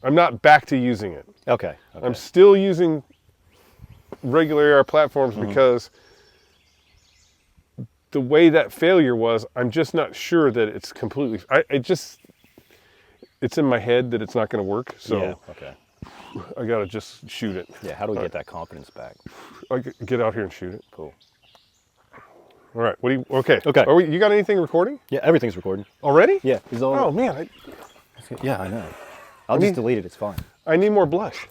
I'm not back to using it. Okay. I'm still using regular AR platforms because the way that failure was, I'm just not sure that it's completely. It's in my head that it's not going to work. So yeah. Okay. I got to just shoot it. Yeah. How do we get that confidence back? I get out here and shoot it. Cool. All right. What do you? Okay. Okay. You got anything recording? Yeah. Everything's recording. Already? Yeah. It's all. Oh man. Yeah. I know. I'll just delete it. It's fine. I need more blush.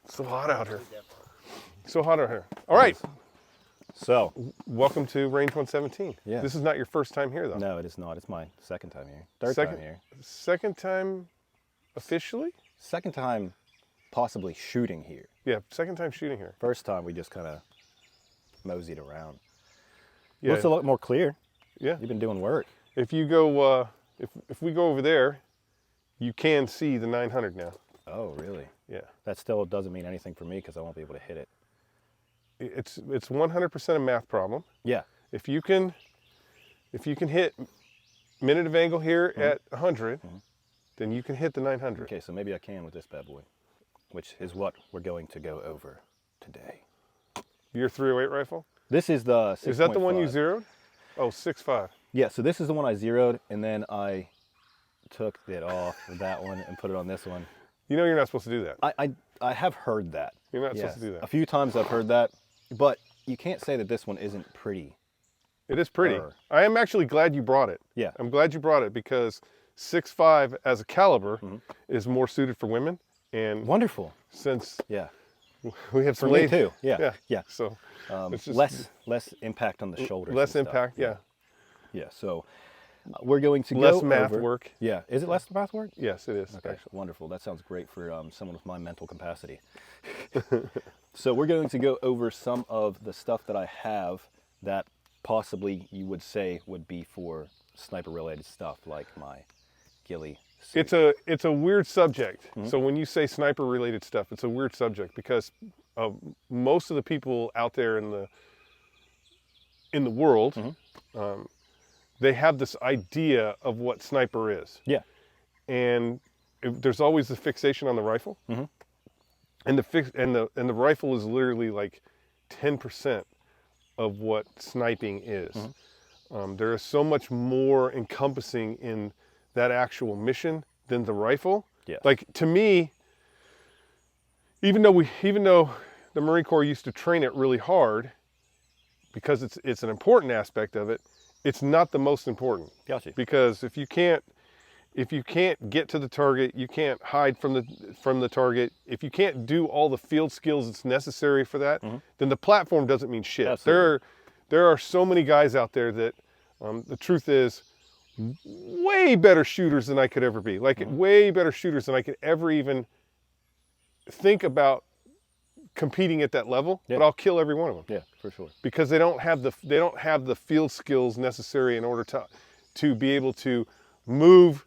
So hot out here. So hot out here. All right. So, welcome to Range 117. Yeah. This is not your first time here, though. No, it is not. It's my second time here. Third time here. Second time officially? Second time possibly shooting here. Yeah, second time shooting here. First time we just kind of moseyed around. Yeah. Looks a lot more clear. Yeah. You've been doing work. If you go, if we go over there, you can see the 900 now. Oh, really? Yeah. That still doesn't mean anything for me because I won't be able to hit it. It's 100% a math problem. Yeah. If you can hit minute of angle here at 100, then you can hit the 900. Okay, so maybe I can with this bad boy, which is what we're going to go over today. Your 308 rifle? This is the 6.5. Is that the one you zeroed? Oh, 6.5. Yeah, so this is the one I zeroed, and then I took it off of that one and put it on this one. You know you're not supposed to do that. I have heard that. You're not supposed to do that. A few times I've heard that, but you can't say that this one isn't pretty. It is pretty. I am actually glad you brought it. Yeah. I'm glad you brought it because 6.5 as a caliber is more suited for women. And wonderful. Since yeah, we have some for me too. Yeah. Yeah. So it's just less impact on the shoulders. Less impact. Yeah. Yeah. So we're going to less go math over, work. Yeah. Is it less math work? Yes, it is. Okay. Actually. Wonderful. That sounds great for someone with my mental capacity. So we're going to go over some of the stuff that I have that possibly you would say would be for sniper related stuff, like my ghillie suit. It's a weird subject. So when you say sniper related stuff, it's a weird subject because most of the people out there in the world, they have this idea of what sniper is. Yeah. And there's always the fixation on the rifle. And the rifle is literally like 10% of what sniping is. There is so much more encompassing in that actual mission than the rifle. Yeah. Like to me, even though the Marine Corps used to train it really hard, because it's an important aspect of it, it's not the most important. Gotcha. Because if you can't get to the target, you can't hide from the target. If you can't do all the field skills that's necessary for that, then the platform doesn't mean shit. Absolutely. There are so many guys out there that the truth is way better shooters than I could ever be. Like way better shooters than I could ever even think about competing at that level. Yeah. But I'll kill every one of them. Yeah, for sure. Because they don't have the field skills necessary in order to be able to move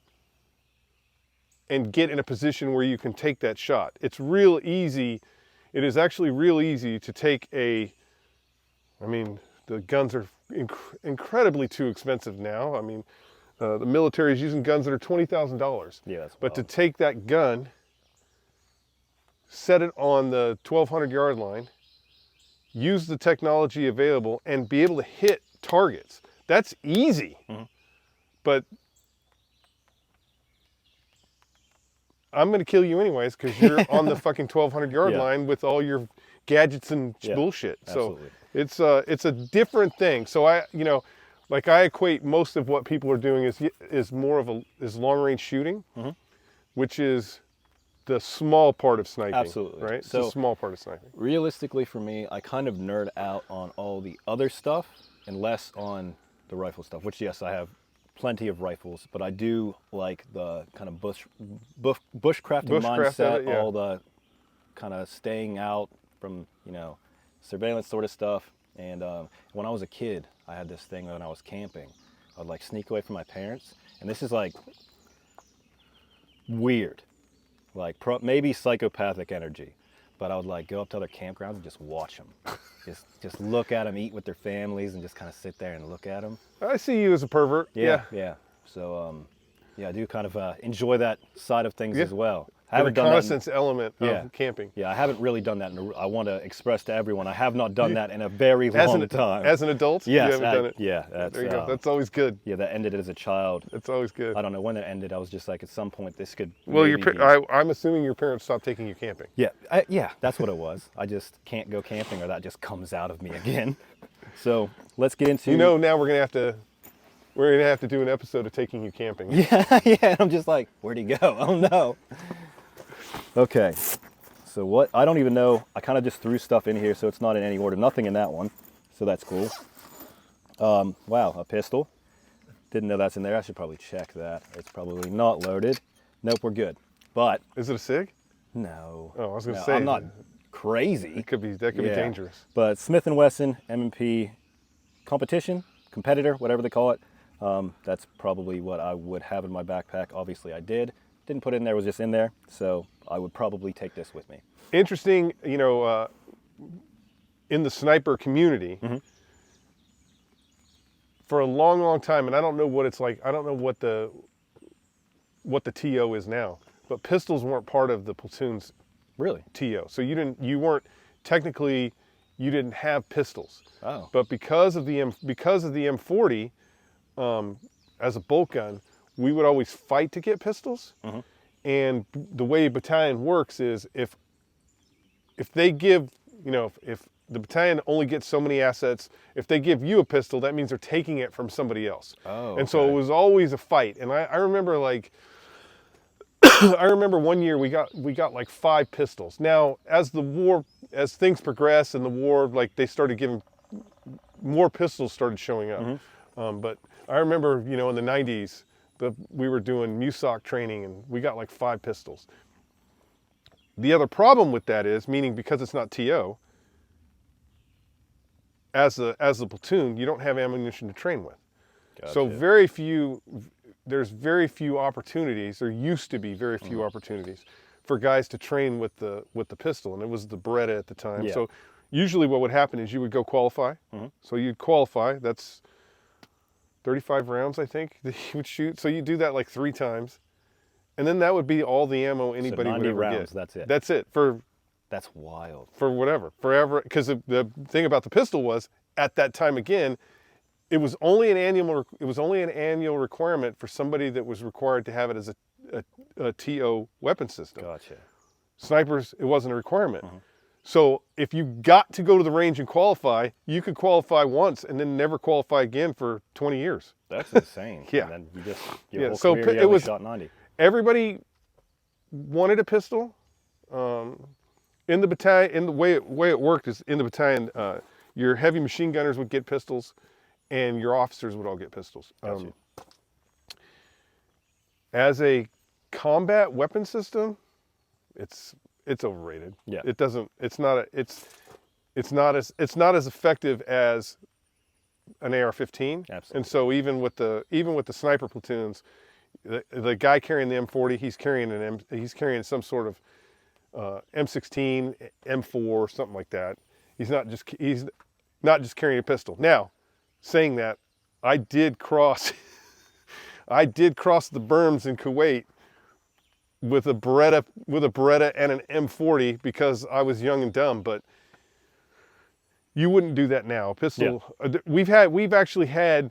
and get in a position where you can take that shot. It's real easy. It is actually real easy to take the guns are incredibly too expensive now. I mean, the military is using guns that are $20,000. Yeah, that's but wild. to take that gun, set it on the 1,200 yard line, use the technology available, and be able to hit targets, that's easy. But I'm going to kill you anyways because you're on the fucking 1,200 yard line with all your gadgets and bullshit. Absolutely. So it's a different thing. So I equate most of what people are doing is more of is long range shooting, which is the small part of sniping. Absolutely. Right? So it's a small part of sniping. Realistically for me, I kind of nerd out on all the other stuff and less on the rifle stuff, which yes, I have plenty of rifles, but I do like the kind of bushcrafting mindset, all the kind of staying out from, surveillance sort of stuff. And when I was a kid, I had this thing when I was camping. I would like sneak away from my parents. And this is like weird. like maybe psychopathic energy, but I would like go up to other campgrounds and just watch them, just look at them eat with their families and just kind of sit there and look at them. I see you as a pervert. Yeah. So yeah, I do kind of enjoy that side of things as well. The reconnaissance element of camping. Yeah, I haven't really done that. I want to express to everyone, I have not done that in a very long time. As an adult? Yes, you haven't done it? Yeah. There you go. That's always good. Yeah, that ended as a child. That's always good. I don't know when it ended. I was just like, at some point, this could. Well, I'm assuming your parents stopped taking you camping. Yeah, yeah, that's what it was. I just can't go camping, or that just comes out of me again. So let's get into. You know, now we're gonna have to do an episode of taking you camping. Yeah. I'm just like, where'd he go? Oh no. Okay, so what, I don't even know, I kind of just threw stuff in here, so it's not in any order. Nothing in that one, so that's cool. Wow, a pistol. Didn't know that's in there. I should probably check that. It's probably not loaded. Nope, we're good. But is it a SIG? No. Oh, I was gonna say, I'm not crazy. That could be dangerous. But Smith & Wesson M&P competitor, whatever they call it. That's probably what I would have in my backpack. Obviously I didn't put it in there, it was just in there, so I would probably take this with me. Interesting, you know, in the sniper community, for a long time, and I don't know what it's like, I don't know what the TO is now, but pistols weren't part of the platoon's Really? TO. So you didn't have pistols. Oh. But because of the M40, as a bolt gun, we would always fight to get pistols. And the way battalion works is if they give, you know, if the battalion only gets so many assets, if they give you a pistol, that means they're taking it from somebody else. Oh, and so it was always a fight. And I remember like, I remember one year we got like 5 pistols. Now, as things progressed in the war, like they started giving, more pistols started showing up. But I remember, you know, in the 90s, we were doing MUSOC training and we got like 5 pistols. The other problem with that is, meaning because it's not TO, as the platoon, you don't have ammunition to train with. Gotcha. So there's very few opportunities, there used to be very few opportunities for guys to train with the pistol, and it was the Beretta at the time. Yeah. So usually what would happen is you would go qualify. So you'd qualify, that's 35 rounds, I think, that you would shoot. So you do that like 3 times. And then that would be all the ammo anybody would ever rounds, get. that's it. That's it. That's wild. For whatever, forever. Because the thing about the pistol was, at that time again, it was only an annual requirement for somebody that was required to have it as a TO weapon system. Gotcha. Snipers, it wasn't a requirement. So if you got to go to the range and qualify, you could qualify once and then never qualify again for 20 years. That's insane. Yeah. And then your whole career, you only shot 90. Everybody wanted a pistol. In the battalion, the way it worked is, in the battalion, your heavy machine gunners would get pistols and your officers would all get pistols. Gotcha. As a combat weapon system, it's overrated. Yeah. It's not as effective as an AR-15. Absolutely. And so even with the sniper platoons, the guy carrying the M40, he's carrying some sort of M16, M4, something like that. He's not just carrying a pistol. Now, saying that, I did cross the berms in Kuwait with a Beretta and an M40 because I was young and dumb, but you wouldn't do that now. Pistol. Yeah. We've actually had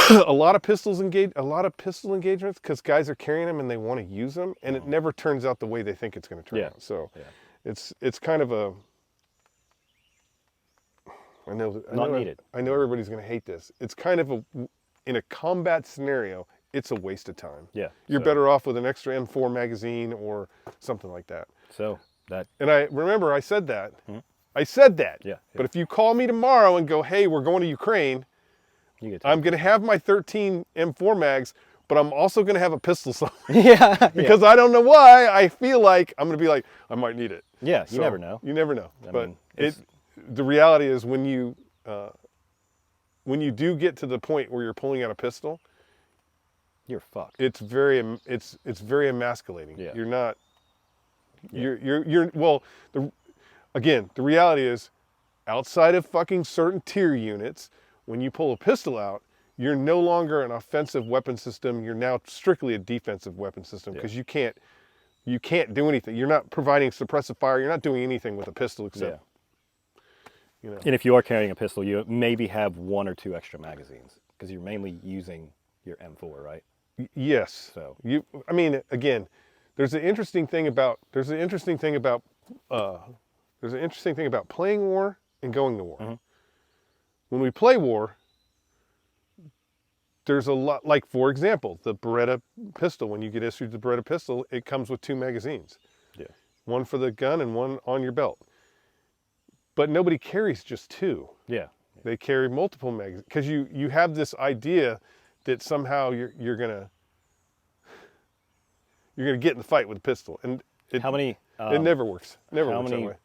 a lot of pistol engagements because guys are carrying them and they want to use them, and it never turns out the way they think it's going to turn out. So it's kind of a, I know everybody's going to hate this. It's kind of in a combat scenario, it's a waste of time. Yeah. You're better off with an extra M4 magazine or something like that. So that. And I remember I said that. I said that. Yeah. But if you call me tomorrow and go, hey, we're going to Ukraine, I'm going to have my 13 M4 mags, but I'm also going to have a pistol somewhere. Because I don't know why, I feel like I'm going to be like, I might need it. Yeah, you never know. You never know. I but mean, the reality is when you do get to the point where you're pulling out a pistol, you're fucked. It's very emasculating. Yeah. You're not. You're well. Again, the reality is, outside of fucking certain tier units, when you pull a pistol out, you're no longer an offensive weapon system. You're now strictly a defensive weapon system because you can't do anything. You're not providing suppressive fire. You're not doing anything with a pistol except. You know. And if you are carrying a pistol, you maybe have 1 or 2 extra magazines because you're mainly using your M4, right? Yes. So I mean, again, there's an interesting thing about playing war and going to war. Mm-hmm. When we play war, there's a lot, like for example, the Beretta pistol. When you get issued the Beretta pistol, it comes with 2 magazines. Yeah. One for the gun and one on your belt. But nobody carries just 2. Yeah. They carry multiple magazines because you have this idea that somehow you're gonna get in the fight with a pistol, and How many? it never works. Never how works many that way.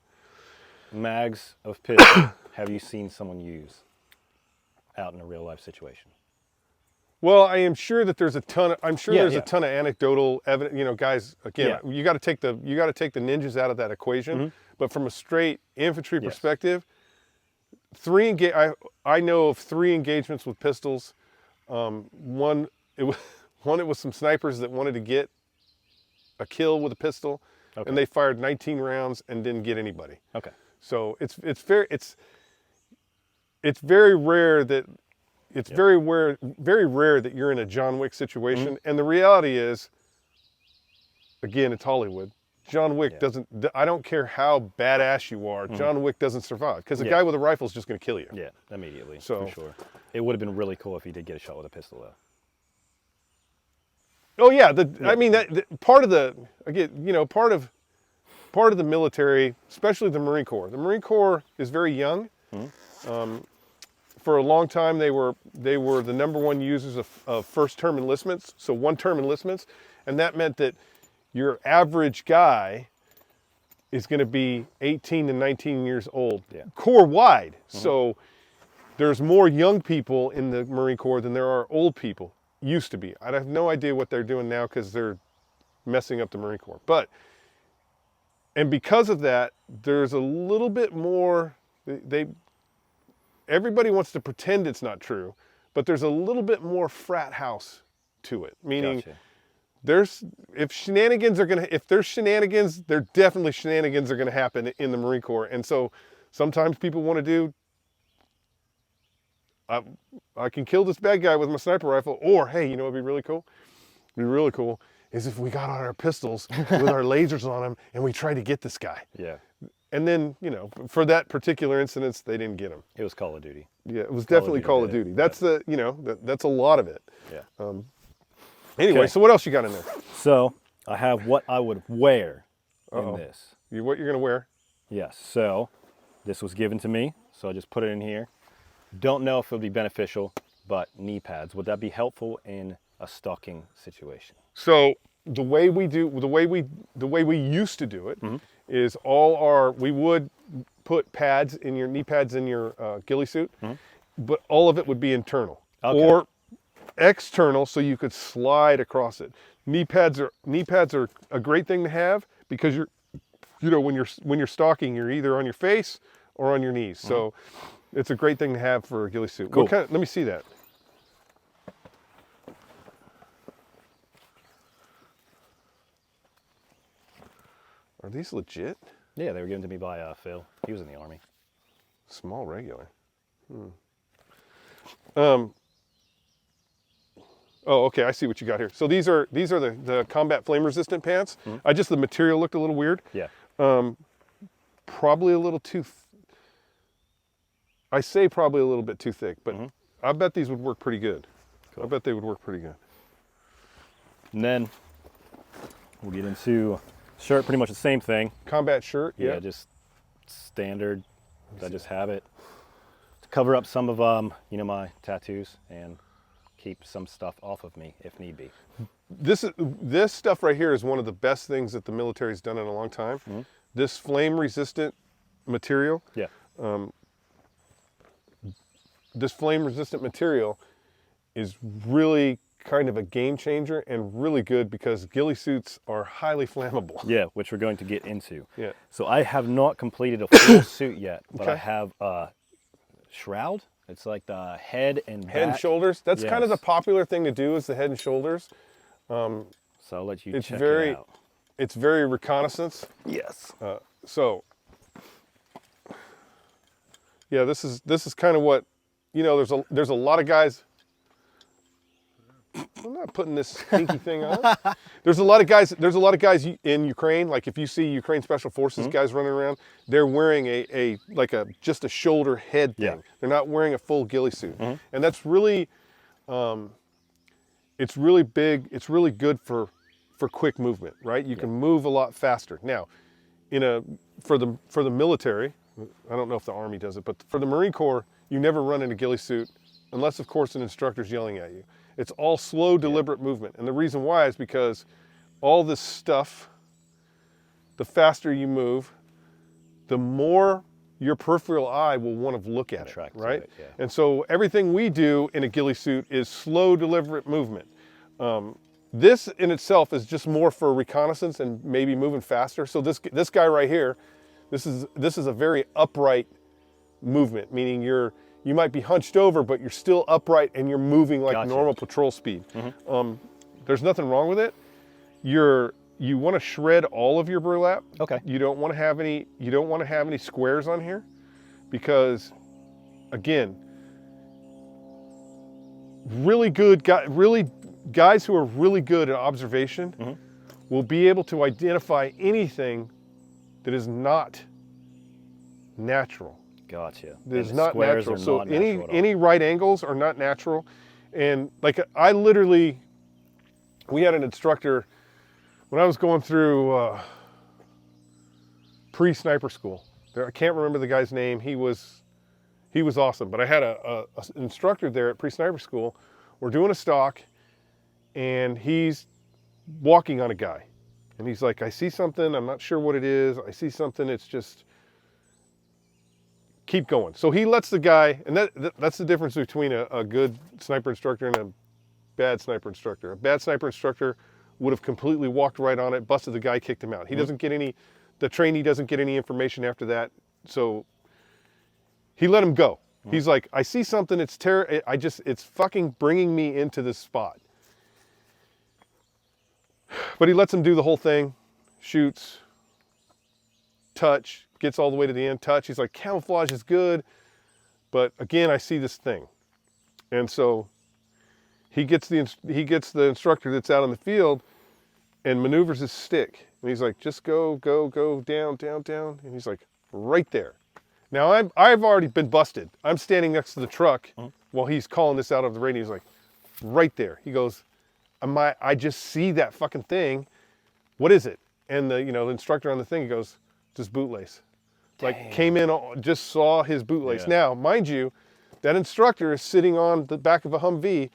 mags of pistol have you seen someone use out in a real life situation? Well, I am sure that there's a ton. I'm sure there's yeah. a ton of anecdotal evidence. You know, guys. Again, Yeah. you got to take the ninjas out of that equation. Mm-hmm. But from a straight infantry perspective, I know of 3 engagements with pistols. One it was some snipers that wanted to get a kill with a pistol, and they fired 19 rounds and didn't get anybody. Okay. So it's very rare that very rare that you're in a John Wick situation. And the reality is, again, it's Hollywood. John Wick doesn't. I don't care how badass you are. John Wick doesn't survive because a guy with a rifle is just going to kill you. Yeah, immediately. So for sure. It would have been really cool if he did get a shot with a pistol, though. Oh yeah, I mean part of the part of the military, especially the Marine Corps. The Marine Corps is very young. For a long time, they were the #1 users of first-term enlistments, so 1-term enlistments, and that meant that your average guy is going to be 18 to 19 years old, Corps-wide. So there's more young people in the Marine Corps than there are old people. Used to be. I have no idea what they're doing now because they're messing up the Marine Corps. And because of that, there's a little bit more. Everybody wants to pretend it's not true, but there's a little bit more frat house to it. Meaning, if there's shenanigans, there definitely shenanigans are going to happen in the Marine Corps. And so sometimes people want to do. I can kill this bad guy with my sniper rifle, or hey, you know what'd be really cool? It'd be really cool is if we got on our pistols with our lasers on them and we tried to get this guy. Yeah. And then, for that particular instance, they didn't get him. It was Call of Duty. Yeah, it was definitely Call of Duty. That's that's a lot of it. Yeah. Anyway, so what else you got in there? So I have what I would wear in this. What you're gonna wear? Yes. So this was given to me, so I just put it in here. Don't know if it'll be beneficial, but knee pads. Would that be helpful in a stalking situation? So the way we used to do it is we would put knee pads in your ghillie suit, but all of it would be internal or external, so you could slide across it. Knee pads are a great thing to have because when you're stalking, you're either on your face or on your knees. So it's a great thing to have for a ghillie suit. Cool. Let me see that. Are these legit? Yeah, they were given to me by Phil. He was in the Army. Small regular. Oh, okay. I see what you got here. So these are the combat flame resistant pants. The material looked a little weird. Yeah. Probably a little too. I say probably a little bit too thick, but I bet these would work pretty good. Cool. I bet they would work pretty good. And then we'll get into shirt, pretty much the same thing. Combat shirt, yeah. Just standard. I just have it to cover up some of my tattoos and keep some stuff off of me if need be. This stuff right here is one of the best things that the military's done in a long time. This flame resistant material. Yeah. This flame resistant material is really kind of a game changer and really good because ghillie suits are highly flammable. Yeah, which we're going to get into. Yeah. So I have not completed a full suit yet, but I Okay. have a shroud. It's like the head and Head and back. shoulders. That's kind of the Yes. popular thing to do is the head and shoulders. So I'll let you It's check very, it out. it's very reconnaissance. Yes. So, yeah, this is kind of what, you know. There's a lot of guys. I'm not putting this stinky thing on. There's a lot of guys in Ukraine. Like if you see Ukraine Special Forces guys running around, they're wearing just a shoulder head thing. Yeah. They're not wearing a full ghillie suit, and that's really, it's really big. It's really good for quick movement, right? You can move a lot faster. Now, for the military, I don't know if the Army does it, but for the Marine Corps, you never run in a ghillie suit unless, of course, an instructor's yelling at you. It's all slow, deliberate movement. And the reason why is because all this stuff, the faster you move, the more your peripheral eye will want to look at it, right? Yeah. And so everything we do in a ghillie suit is slow, deliberate movement. This in itself is just more for reconnaissance and maybe moving faster. So this guy right here, this is a very upright movement, meaning you might be hunched over, but you're still upright and you're moving like normal patrol speed. There's nothing wrong with it. You want to shred all of your burlap. Okay. You don't want to have any squares on here, because, again, guys who are really good at observation will be able to identify anything that is not natural. Gotcha. It's And not squares natural. are So not natural at all. any right angles are not natural. And like we had an instructor when I was going through pre-sniper school. I can't remember the guy's name. He was awesome. But I had an instructor there at pre-sniper school. We're doing a stalk, and he's walking on a guy. And he's like, I see something. I'm not sure what it is. I see something. It's just... keep going. So he lets the guy, and that's the difference between a good sniper instructor and a bad sniper instructor. A bad sniper instructor would have completely walked right on it, busted the guy, kicked him out. He doesn't get the trainee doesn't get any information after that. So he let him go. He's like, I see something, it's fucking bringing me into this spot. But he lets him do the whole thing, shoots, touch, gets all the way to the end, touch. He's like, camouflage is good, but again, I see this thing. And so he gets the instructor that's out in the field and maneuvers his stick. And he's like, just go, down, down, down. And he's like, right there. Now I've already been busted. I'm standing next to the truck while he's calling this out of the radio. He's like, right there. He goes, I just see that fucking thing. What is it? And the instructor on the thing goes, just bootlace. Like, came in, just saw his bootlace. Yeah. Now, mind you, that instructor is sitting on the back of a Humvee,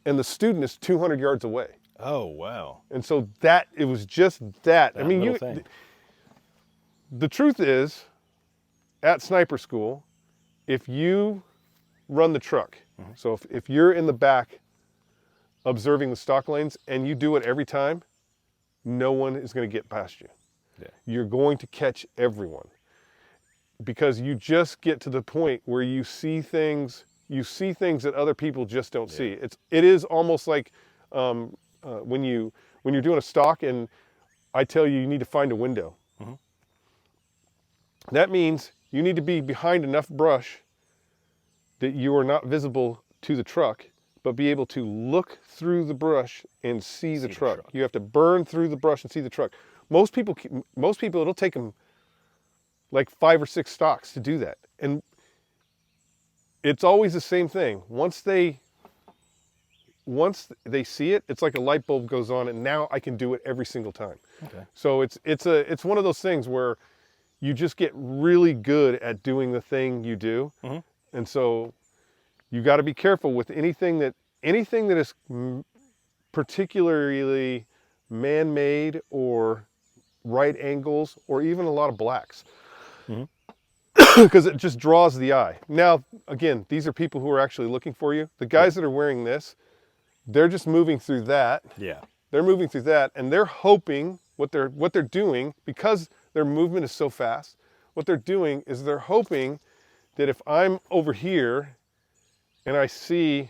and the student is 200 yards away. Oh, wow. And so it was just that. I mean, thing. The truth is, at sniper school, if you run the truck, so if you're in the back observing the stock lanes and you do it every time, no one is going to get past you. Yeah. You're going to catch everyone, because you just get to the point where you see things that other people just don't see. It is almost like when you're doing a stalk and I tell you need to find a window. That means you need to be behind enough brush that you are not visible to the truck, but be able to look through the brush and see the truck. You have to burn through the brush and see the truck. Most people, it'll take them like 5 or 6 stalks to do that. And it's always the same thing. Once they see it, it's like a light bulb goes on, and now I can do it every single time. Okay. So it's one of those things where you just get really good at doing the thing you do. And so you got to be careful with anything that is particularly man-made or right angles or even a lot of blacks, because it just draws the eye. Now, again, these are people who are actually looking for you. The guys that are wearing this they're just moving through that. Yeah. They're moving through that, and they're hoping what they're doing, because their movement is so fast, what they're doing is they're hoping that if I'm over here and I see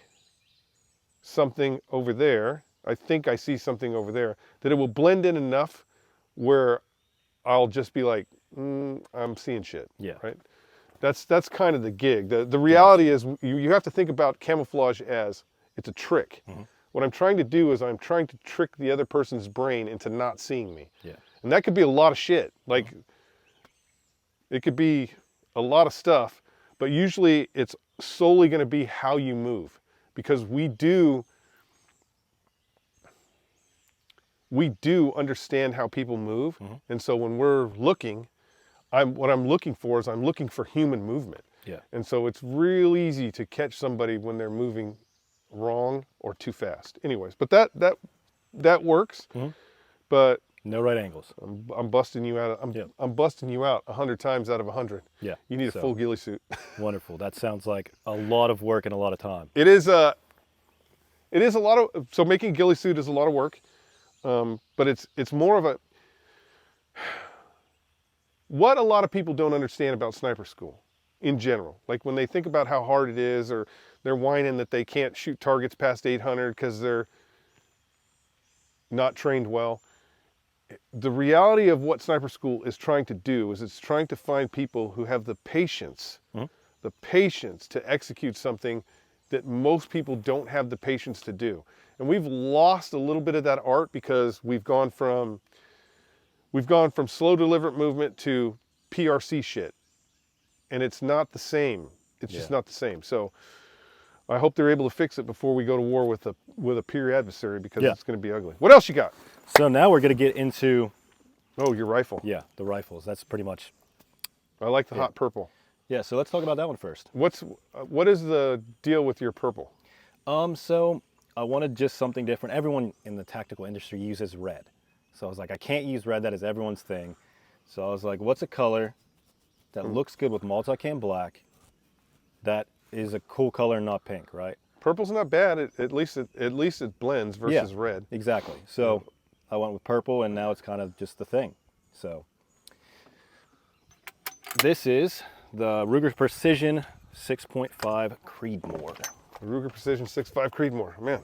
something over there, I think I see something over there, that it will blend in enough where I'll just be like, I'm seeing shit. Yeah. Right. That's kind of the gig. The reality is you have to think about camouflage as it's a trick. What I'm trying to do is I'm trying to trick the other person's brain into not seeing me. Yeah. And that could be a lot of shit. Like, it could be a lot of stuff, but usually it's solely going to be how you move, because we do understand how people move. And so when we're looking, what I'm looking for is I'm looking for human movement. Yeah. And so it's real easy to catch somebody when they're moving wrong or too fast. Anyways, but that works. But no right angles. I'm busting you out. I'm busting you out 100 times out of 100. Yeah. You need a full ghillie suit. Wonderful. That sounds like a lot of work and a lot of time. It is a lot of, so making a ghillie suit is a lot of work. But it's more of a, what a lot of people don't understand about sniper school in general. Like when they think about how hard it is, or they're whining that they can't shoot targets past 800 because they're not trained well. The reality of what sniper school is trying to do is it's trying to find people who have the patience to execute something that most people don't have the patience to do. And we've lost a little bit of that art because we've gone from slow deliberate movement to PRC shit. And it's not the same. It's just not the same. So I hope they're able to fix it before we go to war with a peer adversary, because it's going to be ugly. What else you got? So now we're going to get into... Oh, your rifle. Yeah, the rifles. That's pretty much... I like the hot purple. Yeah, so let's talk about that one first. What is the deal with your purple? So I wanted just something different. Everyone in the tactical industry uses red. So I was like, I can't use red. That is everyone's thing. So I was like, what's a color that looks good with multicam black that is a cool color, not pink, right? Purple's not bad. At least it blends versus red. Exactly. So I went with purple, and now it's kind of just the thing. So this is the Ruger Precision 6.5 Creedmoor. Ruger Precision 6.5 Creedmoor. Man,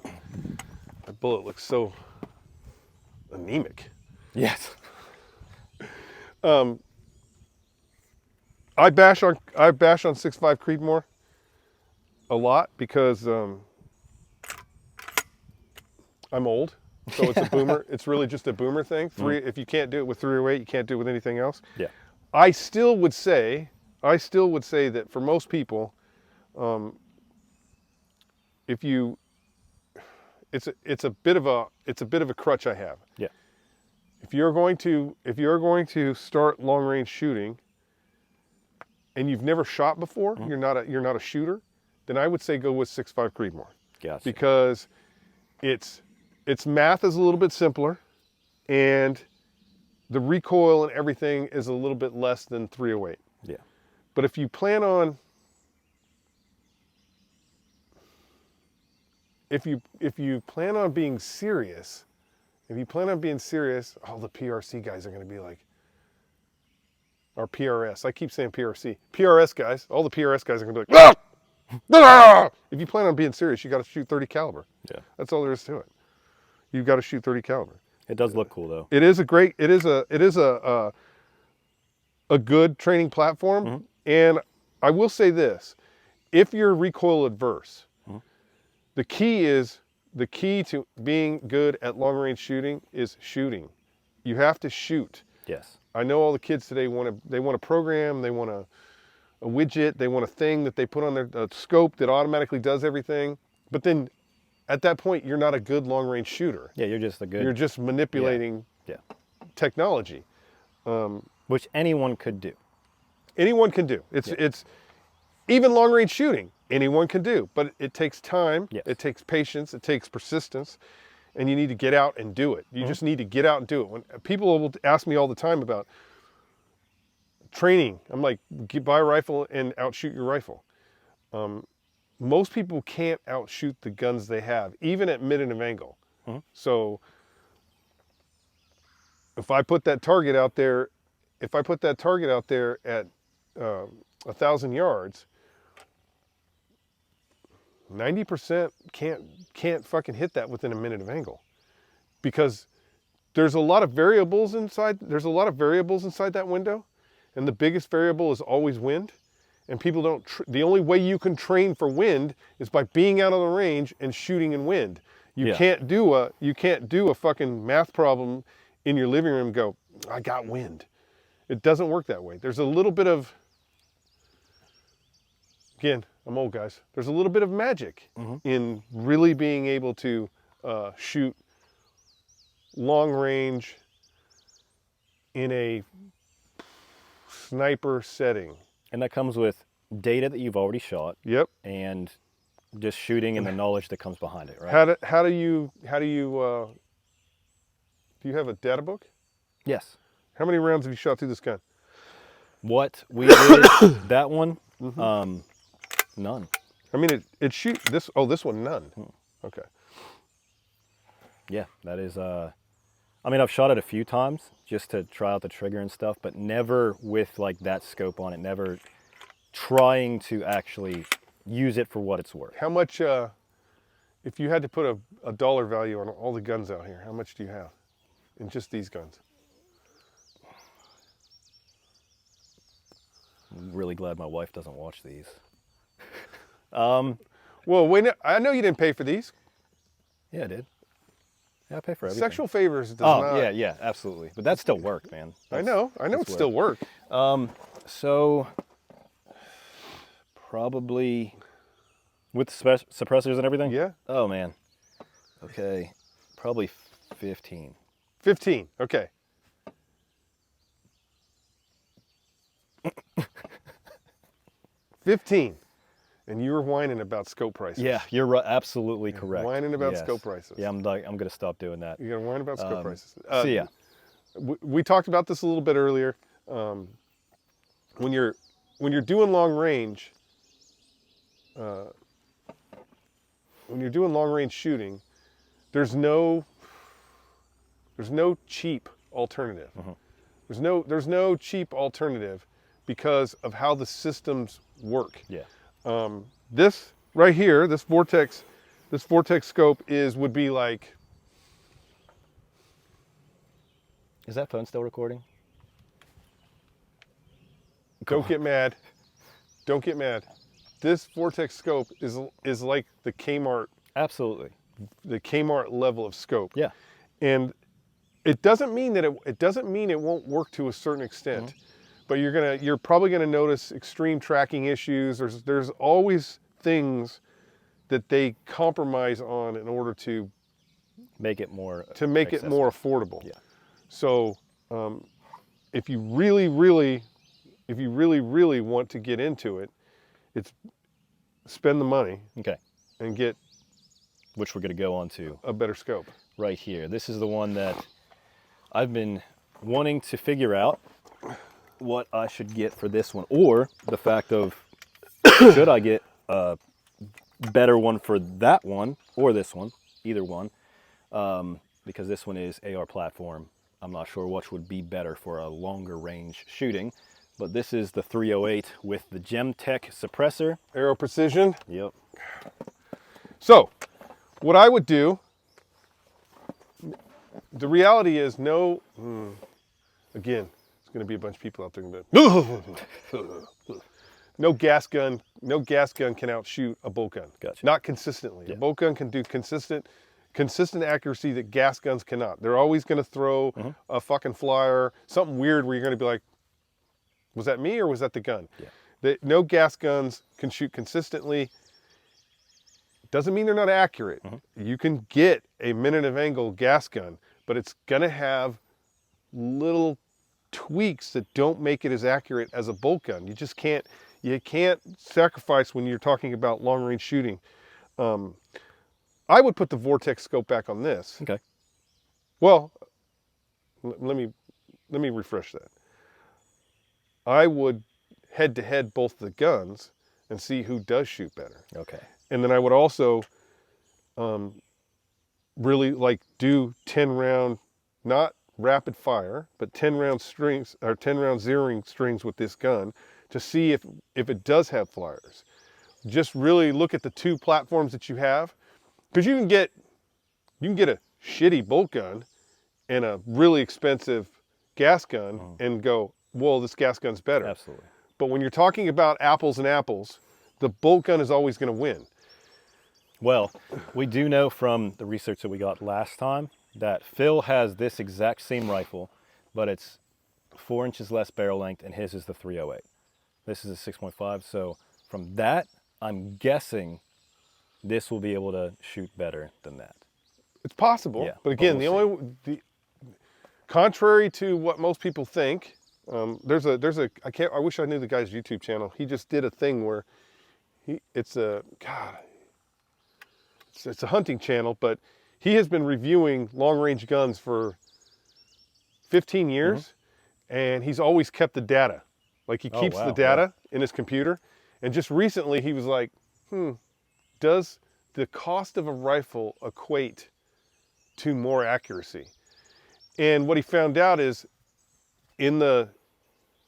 that bullet looks so anemic. Yes. I bash on 6.5 Creedmoor a lot because I'm old, so it's a boomer. It's really just a boomer thing. If you can't do it with 308, you can't do it with anything else. Yeah. I still would say that for most people, it's a bit of a crutch I have. Yeah. If you're going to start long range shooting, and you've never shot before, you're not a shooter, then I would say go with 6.5 Creedmoor. Gotcha. Because its math is a little bit simpler, and the recoil and everything is a little bit less than 308. Yeah. But if you plan on being serious, all the PRC guys are going to be like, or PRS. I keep saying PRC. PRS guys, all the PRS guys are going to be like, ah! If you plan on being serious, you got to shoot 30 caliber. Yeah. That's all there is to it. You've got to shoot 30 caliber. It does look cool though. It is a good training platform. And I will say this, if you're recoil adverse, the key to being good at long range shooting is shooting. You have to shoot. Yes. I know all the kids today want a program, they want a widget, they want a thing that they put on their scope that automatically does everything. But then at that point, you're not a good long range shooter. Yeah, you're just manipulating technology. Which anyone could do. Anyone can do. It's even long range shooting, anyone can do, but it takes time, it takes patience, it takes persistence, and you need to get out and do it. You just need to get out and do it. When people will ask me all the time about training, I'm like, buy a rifle and outshoot your rifle. most people can't outshoot the guns they have, even at minute of angle. So if I put that target out there, at 1,000 yards, 90% can't fucking hit that within a minute of angle, because there's a lot of variables inside. There's a lot of variables inside that window, and the biggest variable is always wind. And people don't. The only way you can train for wind is by being out on the range and shooting in wind. You can't do a fucking math problem in your living room and go, I got wind. It doesn't work that way. There's a little bit of, again, I'm old, guys. There's a little bit of magic in really being able to shoot long range in a sniper setting. And that comes with data that you've already shot. Yep. And just shooting and the knowledge that comes behind it, right? How do you have a data book? Yes. How many rounds have you shot through this gun? What we did, that one, none. I mean, it shoot this. Oh, this one, none. Okay. Yeah, that is. I mean, I've shot it a few times just to try out the trigger and stuff, but never with like that scope on it. Never trying to actually use it for what it's worth. How much? If you had to put a dollar value on all the guns out here, how much do you have in just these guns? I'm really glad my wife doesn't watch these. Well, wait. I know you didn't pay for these. Yeah, I did. Yeah, I pay for everything. Sexual favors does not. Yeah, absolutely. But that still work, man. I know it still work. So probably with suppressors and everything? Yeah. Oh, man. Okay. Probably 15. 15. Okay. $15. And you were whining about scope prices. Yeah, you're right, absolutely correct. Whining about scope prices. Yeah, I'm going to stop doing that. You're gonna whine about scope prices. So yeah, we talked about this a little bit earlier. When you're doing long range, shooting, there's no cheap alternative. There's no cheap alternative because of how the systems work. Yeah. This right here, this Vortex scope would be like. Is that phone still recording? Don't get mad. Don't get mad. This Vortex scope is like the Kmart. Absolutely. The Kmart level of scope. Yeah. And it doesn't mean that it doesn't mean it won't work to a certain extent. But you're probably gonna notice extreme tracking issues. There's always things that they compromise on in order to make it more affordable. Yeah. So if you really want to get into it, it's spend the money. Okay. And get, which we're gonna go on to a better scope. Right here. This is the one that I've been wanting to figure out what I should get for this one, or the fact of should I get a better one for that one or this one, either one, because this one is AR platform. I'm not sure which would be better for a longer range shooting, but this is the 308 with the Gemtech suppressor. Aero Precision. Yep. So what I would do, the reality is again, going to be a bunch of people out there going to be, no gas gun can outshoot a bolt gun. Gotcha. Not consistently. Yeah. A bolt gun can do consistent accuracy that gas guns cannot. They're always going to throw a fucking flyer, something weird where you're going to be like, was that me or was that the gun? Yeah. No gas guns can shoot consistently. Doesn't mean they're not accurate. You can get a minute of angle gas gun, but it's going to have little tweaks that don't make it as accurate as a bolt gun. You can't sacrifice when you're talking about long range shooting. I would put the Vortex scope back on this. Okay. Well, let me refresh that. I would head to head both the guns and see who does shoot better. Okay. And then I would also really like do 10 round, not rapid fire, but 10 round strings or 10 round zeroing strings with this gun to see if it does have flyers. Just really look at the two platforms that you have, because you can get a shitty bolt gun and a really expensive gas gun and go, well, this gas gun's better. Absolutely. But when you're talking about apples and apples, the bolt gun is always going to win. Well, we do know from the research that we got last time that Phil has this exact same rifle, but it's 4 inches less barrel length, and his is the 308. This is a 6.5. So from that, I'm guessing this will be able to shoot better than that. It's possible, Yeah, but again, we'll contrary to what most people think, there's a I wish I knew the guy's YouTube channel. He just did a thing where it's a hunting channel, but he has been reviewing long range guns for 15 years, and he's always kept the data. Like he keeps the data in his computer, and just recently he was like, does the cost of a rifle equate to more accuracy? And what he found out is in the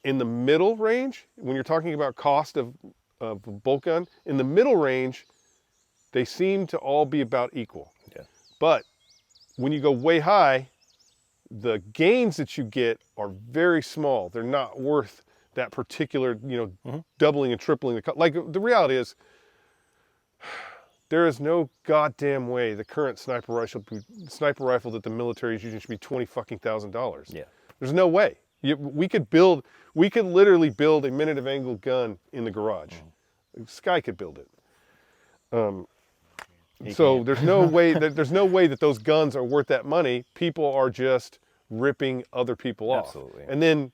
middle range, when you're talking about cost of a bolt gun, in the middle range, they seem to all be about equal. Yeah. But when you go way high, the gains that you get are very small. They're not worth that particular, doubling and tripling the cost. Like the reality is, there is no goddamn way the current sniper rifle that the military is using should be $20,000. Yeah. There's no way. We could literally build a minute of angle gun in the garage. Sky could build it. So there's no way that those guns are worth that money. People are just ripping other people off. Absolutely. And then,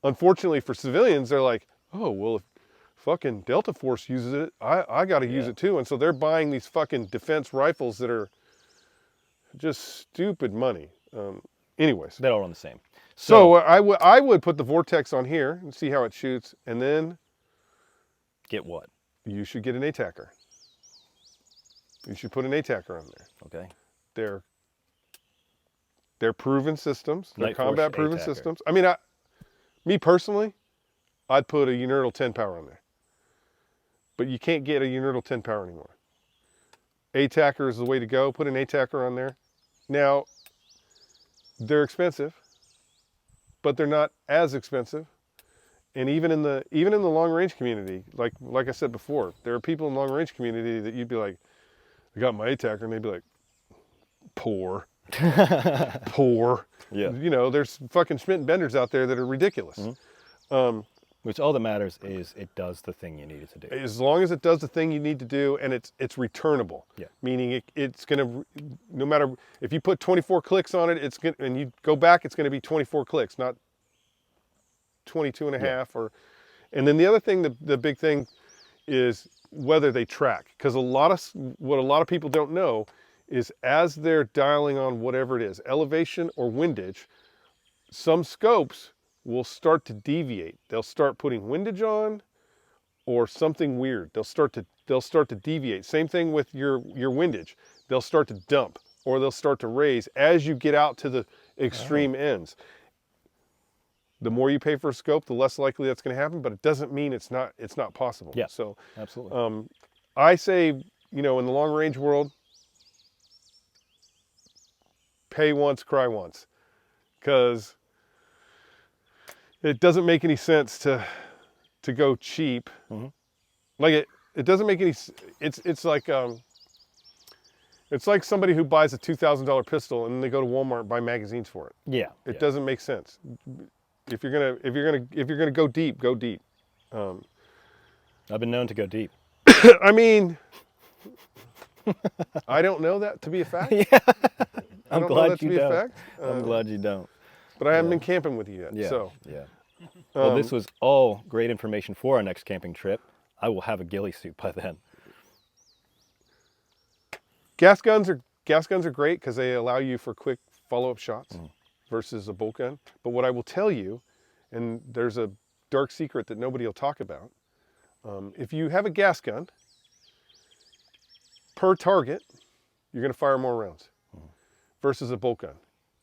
unfortunately for civilians, they're like, oh, well, if fucking Delta Force uses it, I got to use it too. And so they're buying these fucking defense rifles that are just stupid money. Anyways. They all run the same. So I would put the Vortex on here and see how it shoots, and then get what? You should get an ATACR. You should put an ATACR on there. Okay. They're proven systems. They're combat proven ATACR. systems. I mean, me personally, I'd put a Universal 10 power on there. But you can't get a Universal 10 power anymore. ATACR is the way to go. Put an ATACR on there. Now, they're expensive, but they're not as expensive. And even in the long range community, like I said before, there are people in the long range community that you'd be like, I got my ATACR, and they'd be like, poor. Poor. Yeah. There's fucking Schmidt and Benders out there that are ridiculous. Which all that matters is it does the thing you need it to do. As long as it does the thing you need to do, and it's returnable. Yeah. Meaning it's gonna, no matter if you put 24 clicks on it, and you go back, it's gonna be 24 clicks, not 22 and a half. And then the other thing, the big thing is whether they track, because what a lot of people don't know is as they're dialing on whatever it is, elevation or windage, some scopes will start to deviate. They'll start putting windage on or something weird. They'll start to deviate. Same thing with your windage. They'll start to dump or they'll start to raise as you get out to the extreme ends. The more you pay for a scope, the less likely that's going to happen, but it doesn't mean it's not possible. Yeah. So absolutely. I say, in the long range world, pay once, cry once, because it doesn't make any sense to go cheap. Like it doesn't make any. It's like somebody who buys a $2,000 pistol and then they go to Walmart and buy magazines for it. Yeah. It doesn't make sense. If you're gonna go deep, go deep. I've been known to go deep. I mean, I don't know that to be a fact. Yeah. I'm glad you don't. I'm glad you don't. But I haven't been camping with you yet. Yeah. So. Yeah. Well, this was all great information for our next camping trip. I will have a ghillie suit by then. Gas guns are great because they allow you for quick follow-up shots versus a bolt gun. But what I will tell you, and there's a dark secret that nobody will talk about, If you have a gas gun, per target, you're going to fire more rounds versus a bolt gun.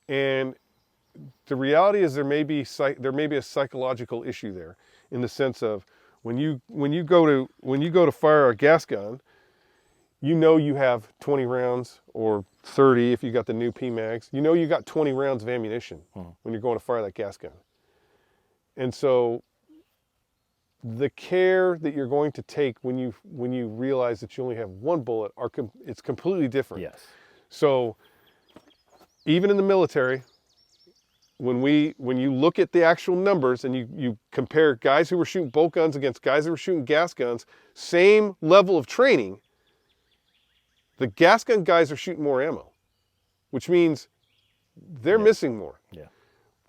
And the reality is there may be a psychological issue there, in the sense of when you go to fire a gas gun, you know you have 20 rounds or 30 if you got the new PMags. You know you got 20 rounds of ammunition when you're going to fire that gas gun. And so the care that you're going to take when you realize that you only have one bullet it's completely different. Yes. So even in the military, when you look at the actual numbers and you compare guys who were shooting bolt guns against guys who were shooting gas guns, same level of training, the gas gun guys are shooting more ammo, which means they're missing more. Yeah.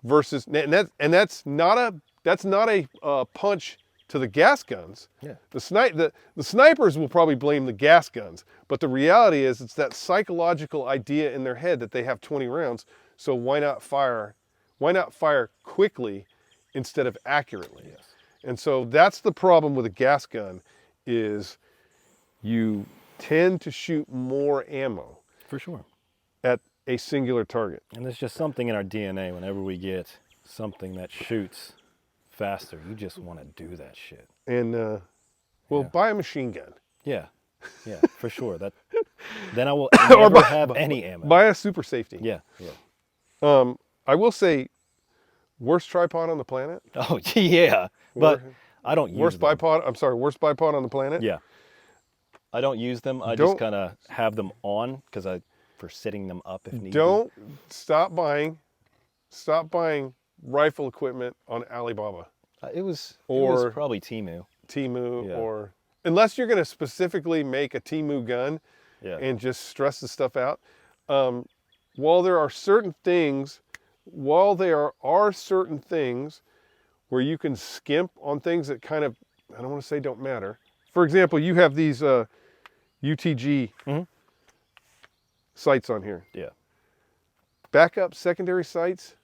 Versus, and that's not a punch to the gas guns. Yeah. The snipers will probably blame the gas guns, but the reality is it's that psychological idea in their head that they have 20 rounds. So why not fire quickly instead of accurately? Yes. And so that's the problem with a gas gun, is you tend to shoot more ammo. For sure. At a singular target. And there's just something in our DNA. Whenever we get something that shoots faster, you just want to do that shit. And buy a machine gun. Yeah, for sure. Then I will never have any ammo. Buy a super safety. Yeah. I will say, worst tripod on the planet. Oh yeah, but I don't use worst them. Worst bipod on the planet. Yeah, I don't use them. I just kind of have them on for sitting them up if needed. Don't stop buying rifle equipment on Alibaba. It was probably Temu. Or unless you're going to specifically make a Temu gun and just stress the stuff out. While there are certain things where you can skimp on things that kind of, I don't want to say don't matter. For example, you have these UTG sights on here. Yeah. Backup secondary sights,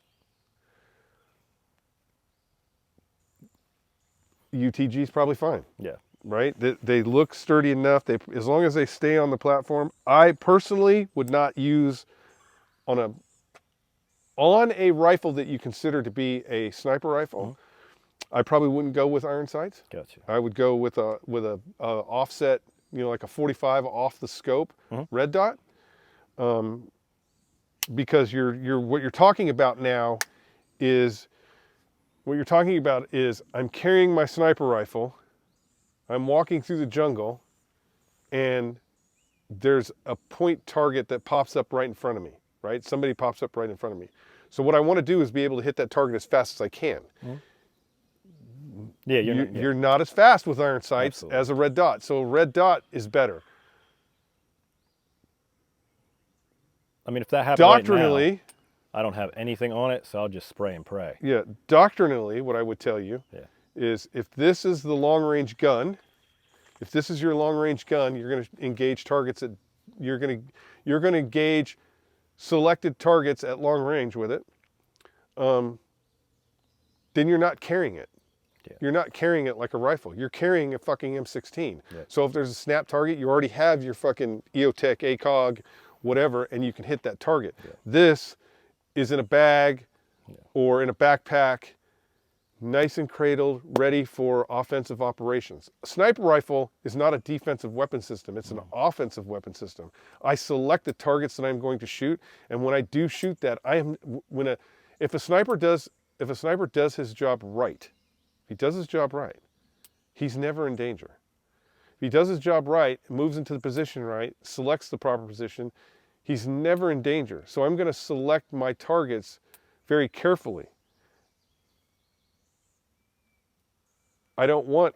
UTG is probably fine. Yeah. Right? They look sturdy enough. As long as they stay on the platform. I personally would not use on a rifle that you consider to be a sniper rifle. I probably wouldn't go with iron sights. Gotcha. I would go with a offset, like a 45 off the scope red dot. Because what you're talking about now is I'm carrying my sniper rifle, I'm walking through the jungle, and there's a point target that pops up right in front of me, right? Somebody pops up right in front of me. So what I want to do is be able to hit that target as fast as I can. Yeah, you're not as fast with iron sights as a red dot. So a red dot is better. I mean, if that happened doctrinally, right now, I don't have anything on it, so I'll just spray and pray. Yeah, doctrinally, what I would tell you is if this is the long-range gun, if this is your long-range gun, you're going to engage targets at, you're going to engage selected targets at long range with it. Then you're not carrying it. Yeah. You're not carrying it like a rifle. You're carrying a fucking M16. Yeah. So if there's a snap target, you already have your fucking EOTech, ACOG, whatever, and you can hit that target. Yeah. This is in a bag or in a backpack, nice and cradled, ready for offensive operations. A sniper rifle is not a defensive weapon system. It's an offensive weapon system. I select the targets that I'm going to shoot, and when I do shoot that, if a sniper does his job right, if he does his job right, he's never in danger. If he does his job right, moves into the position right, selects the proper position, he's never in danger. So I'm going to select my targets very carefully. I don't want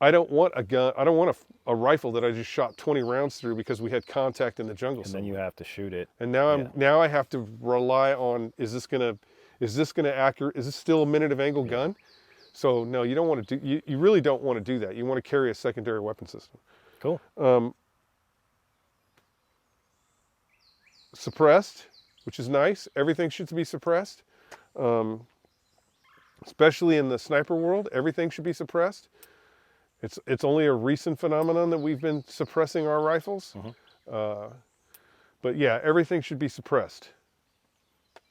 a gun. I don't want a rifle that I just shot 20 rounds through because we had contact in the jungle. And then you have to shoot it. And now I have to rely on, is this still a minute of angle gun? So no, you don't want to do. You really don't want to do that. You want to carry a secondary weapon system. Cool. Suppressed, which is nice. Everything should be suppressed. Especially in the sniper world, everything should be suppressed. It's only a recent phenomenon that we've been suppressing our rifles. But yeah, everything should be suppressed.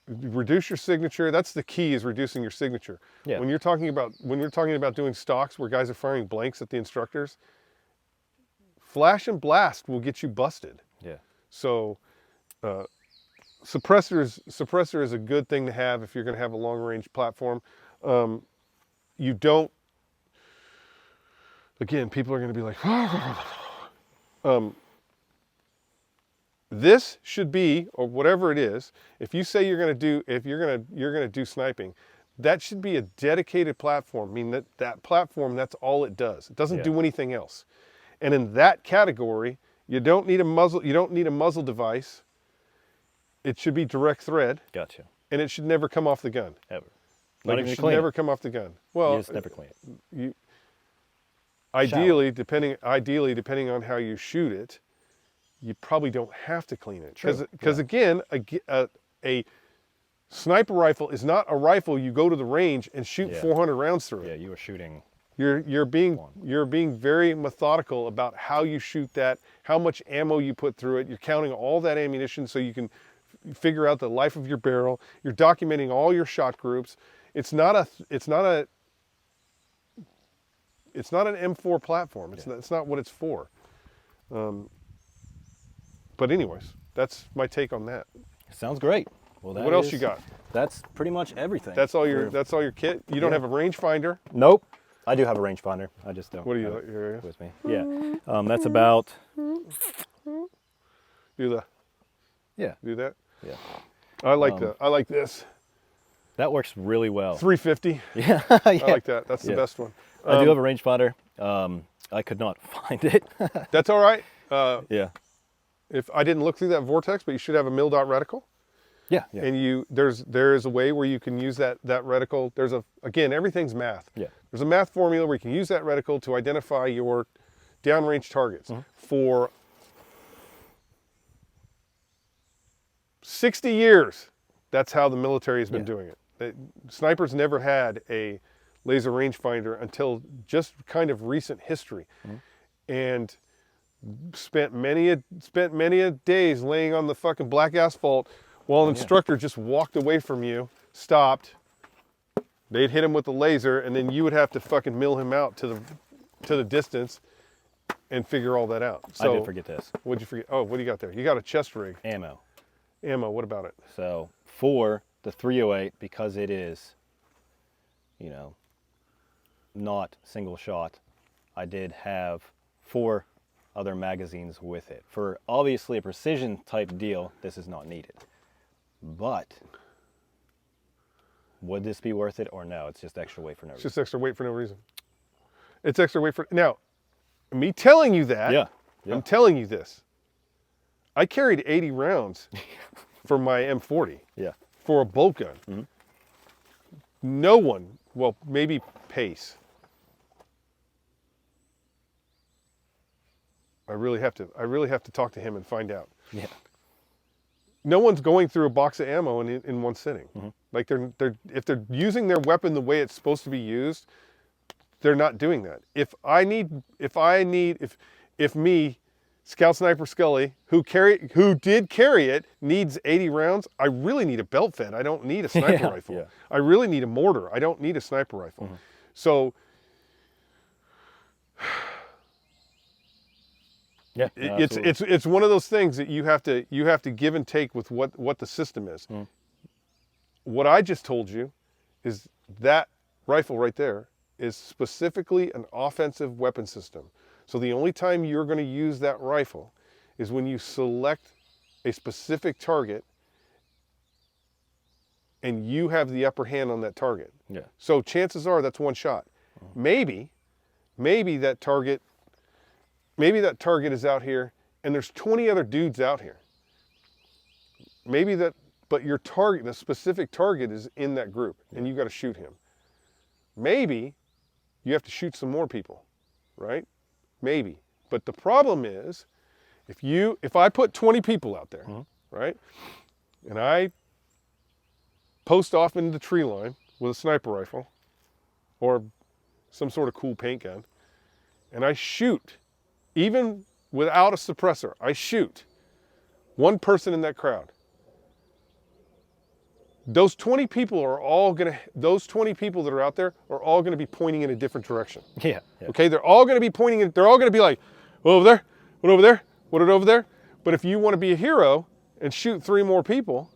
Reduce your signature. That's the key, is reducing your signature. Yeah. When you're talking about doing stalks where guys are firing blanks at the instructors, flash and blast will get you busted. Yeah. So suppressor is a good thing to have if you're going to have a long range platform. You don't. Again, people are going to be like, this should be, or whatever it is, if you say you're going to do sniping, that should be a dedicated platform. I mean, that platform, that's all it does. It doesn't do anything else. And in that category, you don't need a muzzle device. It should be direct thread. Gotcha. And it should never come off the gun. Ever. Like, it should never come off the gun. Well, you just never clean it. Ideally, depending on how you shoot it, you probably don't have to clean it. Because again, a sniper rifle is not a rifle you go to the range and shoot 400 rounds through. Yeah, you are shooting. You're being very methodical about how you shoot that, how much ammo you put through it. You're counting all that ammunition so you can figure out the life of your barrel. You're documenting all your shot groups. It's not an M4 platform. It's not what it's for. But anyways, that's my take on that. Sounds great. Well, what else you got? That's pretty much everything. That's all your kit. You don't have a rangefinder. Nope. I do have a rangefinder. I just don't. What do you here? With me? Yeah. That's about. Do that. Yeah. Do that. Yeah. I like this. That works really well. 350. Yeah. I like that. That's the best one. I do have a rangefinder. I could not find it. That's all right. Yeah. If I didn't look through that Vortex, but you should have a mil-dot reticle. Yeah. And there is a way where you can use that reticle. Again, everything's math. Yeah. There's a math formula where you can use that reticle to identify your downrange targets. For 60 years, that's how the military has been doing it. Snipers never had a laser rangefinder until just kind of recent history, and spent many a days laying on the fucking black asphalt while an instructor just walked away from you, stopped. They'd hit him with the laser, and then you would have to fucking mill him out to the distance and figure all that out. So, I did forget this. What'd you forget? Oh, what do you got there? You got a chest rig. Ammo. What about it? So for the 308, because it is, not single shot, I did have 4 other magazines with it. For obviously a precision type deal, this is not needed. But would this be worth it or no? It's just extra weight for no reason. It's just extra weight for no reason. It's extra weight for... Now, me telling you that, I'm telling you this. I carried 80 rounds for my M40 for a bolt gun. No one, well, maybe Pace. I really have to talk to him and find out. Yeah. No one's going through a box of ammo in one sitting. Like if they're using their weapon the way it's supposed to be used, they're not doing that. If me, Scout Sniper Skully, who did carry it, needs 80 rounds, I really need a belt fed. I don't need a sniper rifle. Yeah. I really need a mortar. I don't need a sniper rifle. So yeah, it's one of those things that you have to give and take with what the system is. What I just told you is that rifle right there is specifically an offensive weapon system. So the only time you're going to use that rifle is when you select a specific target and you have the upper hand on that target. Yeah. So chances are that's one shot. Maybe that target is out here and there's 20 other dudes out here. But your target, the specific target, is in that group and you got to shoot him. Maybe you have to shoot some more people, right? Maybe. But the problem is, if I put 20 people out there, right, and I post off into the tree line with a sniper rifle or some sort of cool paint gun, and I shoot, even without a suppressor, I shoot one person in that crowd, those 20 people are all gonna, those 20 people that are out there are all gonna be pointing in a different direction. Yeah. Okay, they're all gonna be pointing in, they're all gonna be like, what over there, what over there, what over there? But if you wanna be a hero and shoot 3 more people,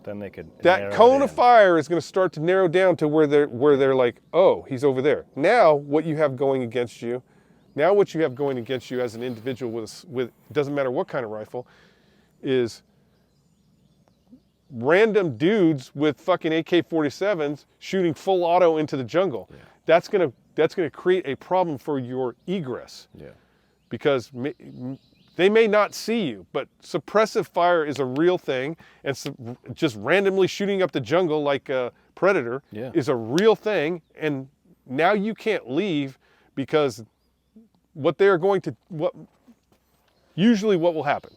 then they could. that cone of fire is gonna start to narrow down to where they're like, oh, he's over there. Now what you have going against you, as an individual with it doesn't matter what kind of rifle, is random dudes with fucking AK-47s shooting full auto into the jungle. Yeah. That's gonna create a problem for your egress. Yeah. Because they may not see you, but suppressive fire is a real thing, and just randomly shooting up the jungle like a predator is a real thing. And now you can't leave, because usually what will happen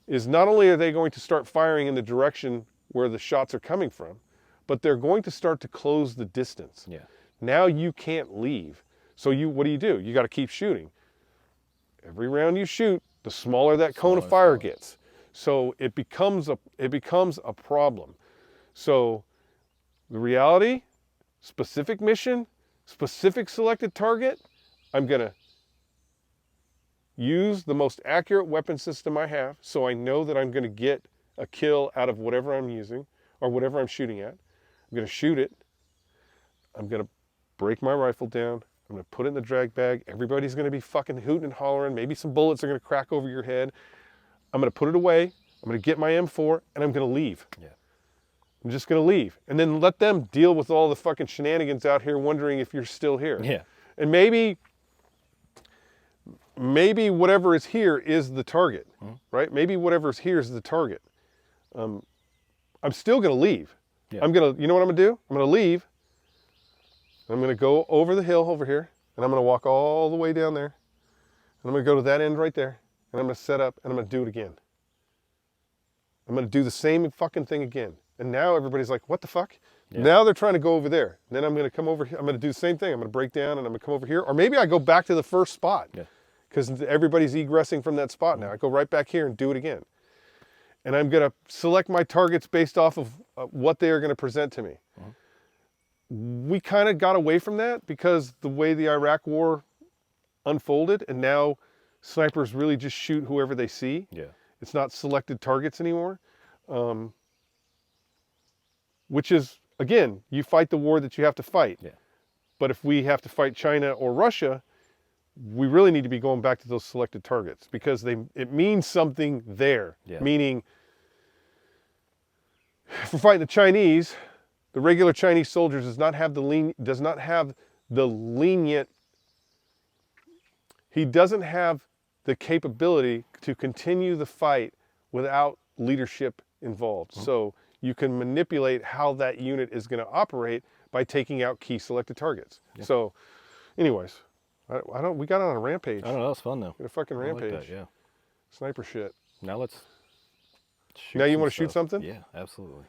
is not only are they going to start firing in the direction where the shots are coming from, but they're going to start to close the distance. Yeah. Now you can't leave. So what do? You got to keep shooting. Every round you shoot, the smaller that cone of fire gets. So it becomes a problem. So the reality, specific mission, specific selected target, I'm going to use the most accurate weapon system I have, so I know that I'm going to get a kill out of whatever I'm using or whatever I'm shooting at. I'm going to shoot it. I'm going to break my rifle down. I'm going to put it in the drag bag. Everybody's going to be fucking hooting and hollering. Maybe some bullets are going to crack over your head. I'm going to put it away. I'm going to get my M4, and I'm going to leave. Yeah. I'm just going to leave. And then let them deal with all the fucking shenanigans out here wondering if you're still here. Yeah. And maybe whatever is here is the target, right? Maybe whatever is here is the target. I'm still going to leave. Yeah. You know what I'm going to do? I'm going to leave. I'm going to go over the hill over here, and I'm going to walk all the way down there. And I'm going to go to that end right there, and I'm going to set up, and I'm going to do it again. I'm going to do the same fucking thing again. And now everybody's like, what the fuck? Yeah. Now they're trying to go over there. And then I'm going to come over here. I'm going to do the same thing. I'm going to break down, and I'm going to come over here. Or maybe I go back to the first spot. Yeah. Because everybody's egressing from that spot now. I go right back here and do it again. And I'm going to select my targets based off of what they are going to present to me. We kind of got away from that because the way the Iraq War unfolded, and now snipers really just shoot whoever they see. Yeah. It's not selected targets anymore. Which is, again, you fight the war that you have to fight. Yeah. But if we have to fight China or Russia, we really need to be going back to those selected targets, because it means something there. Yeah. Meaning, if we're fighting the Chinese, the regular Chinese soldier does not have the lenient. He doesn't have the capability to continue the fight without leadership involved. So you can manipulate how that unit is going to operate by taking out key selected targets. Yeah. So, anyways. We got on a rampage. I don't know, that was fun though. A fucking rampage. Like that, yeah. Sniper shit. Now let's shoot. Now you want to shoot something? Yeah, absolutely.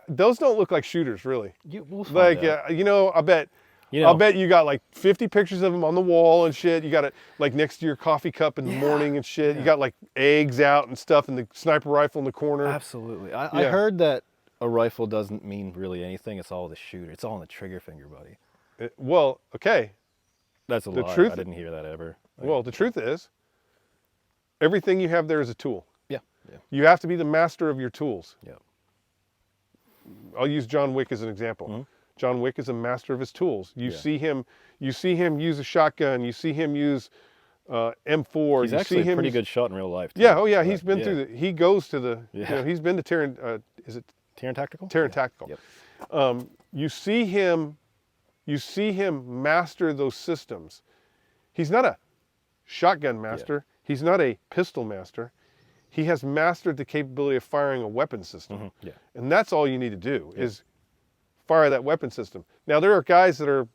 Those don't look like shooters, really. We'll find out. I bet you got like 50 pictures of them on the wall and shit. You got it like next to your coffee cup in the morning and shit. Yeah. You got like eggs out and stuff, and the sniper rifle in the corner. Absolutely. I heard that a rifle doesn't mean really anything. It's all the shooter. It's all in the trigger finger, buddy. Well, okay. That's a lie. I didn't hear that ever. Well, the truth is, everything you have there is a tool. Yeah. Yeah. You have to be the master of your tools. Yeah. I'll use John Wick as an example. Mm-hmm. John Wick is a master of his tools. You see him use a shotgun. You see him use M4. He's actually a pretty good shot in real life, too. Yeah. Oh yeah. He's been through he goes to the. Yeah. He's been to Terran. Is it Terran Tactical? Terran Tactical. Yep. You see him master those systems. He's not a shotgun master. Yeah. He's not a pistol master. He has mastered the capability of firing a weapon system. Mm-hmm. Yeah. And that's all you need to do is fire that weapon system. Now there are guys that are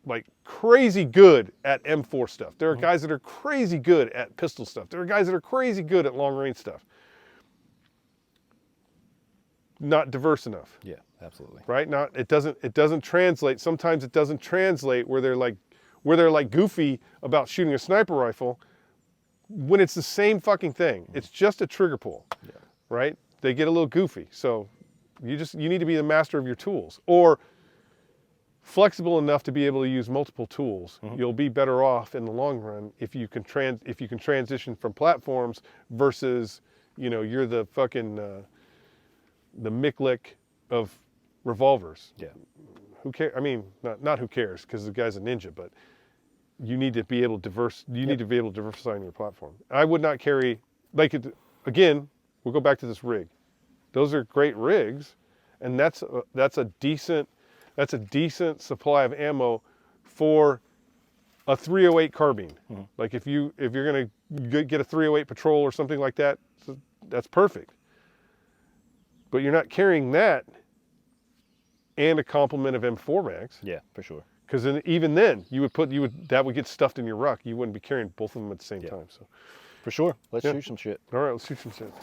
like crazy good at M4 stuff. There are guys that are crazy good at pistol stuff. There are guys that are crazy good at long range stuff. not diverse enough. Yeah, absolutely. Right? It doesn't translate. Sometimes it doesn't translate where they're like goofy about shooting a sniper rifle when it's the same fucking thing. It's just a trigger pull. Yeah. Right? They get a little goofy. So you need to be the master of your tools, or flexible enough to be able to use multiple tools. You'll be better off in the long run if you can transition from platforms versus, you're the fucking the Mick of revolvers. Yeah. Who cares? I mean, not who cares, because the guy's a ninja, but you need to be able to need to be able to diversify in your platform. I would not carry, again, we'll go back to this rig. Those are great rigs, and that's a decent supply of ammo for a 308 carbine. Like if you're gonna get a 308 patrol or something like that, that's perfect. But you're not carrying that and a complement of M4 mags. Yeah, for sure. Because even then, that would get stuffed in your ruck. You wouldn't be carrying both of them at the same time. So, For sure. Let's shoot some shit. All right, let's shoot some shit.